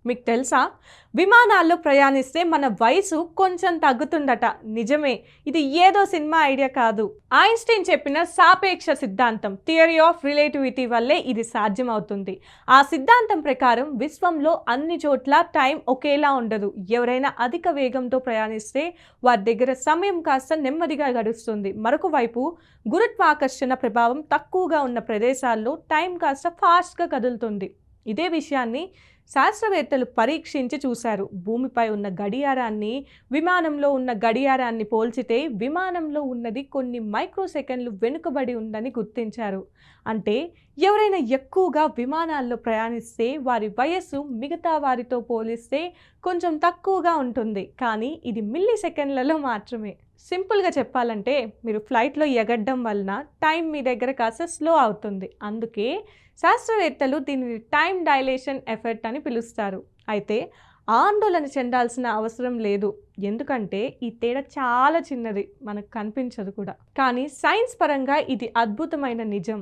మీకు తెలుసా విమానాల్లో ప్రయాణిస్తే మన వయసు కొంచెం తగ్గుతుందట. నిజమే, ఇది ఏదో సినిమా ఐడియా కాదు. ఐన్స్టీన్ చెప్పిన సాపేక్ష సిద్ధాంతం థియరీ ఆఫ్ రిలేటివిటీ వల్లే ఇది సాధ్యమవుతుంది. ఆ సిద్ధాంతం ప్రకారం విశ్వంలో అన్ని చోట్ల టైం ఒకేలా ఉండదు. ఎవరైనా అధిక వేగంతో ప్రయాణిస్తే వారి దగ్గర సమయం కాస్త నెమ్మదిగా గడుస్తుంది. మరొక వైపు గురుత్వాకర్షణ ప్రభావం తక్కువగా ఉన్న ప్రదేశాల్లో టైం కాస్త ఫాస్ట్గా కదులుతుంది. ఇదే విషయాన్ని శాస్త్రవేత్తలు పరీక్షించి చూశారు. భూమిపై ఉన్న గడియారాన్ని విమానంలో ఉన్న గడియారాన్ని పోల్చితే విమానంలో ఉన్నది కొన్ని మైక్రోసెకండ్లు వెనుకబడి ఉందని గుర్తించారు. అంటే ఎవరైనా ఎక్కువగా విమానాల్లో ప్రయాణిస్తే వారి వయస్సు మిగతా వారితో పోలిస్తే కొంచెం తక్కువగా ఉంటుంది. కానీ ఇది మిల్లీ సెకండ్లలో మాత్రమే. సింపుల్గా చెప్పాలంటే మీరు ఫ్లైట్లో ఎగరడం వలన టైం మీ దగ్గర కాస్త స్లో అవుతుంది. అందుకే శాస్త్రవేత్తలు దీనిని టైం డైలేషన్ ఎఫెక్ట్ అని పిలుస్తారు. అయితే ఆందోళన చెందాల్సిన అవసరం లేదు, ఎందుకంటే ఈ తేడా చాలా చిన్నది, మనకు కనిపించదు కూడా. కానీ సైన్స్ పరంగా ఇది అద్భుతమైన నిజం.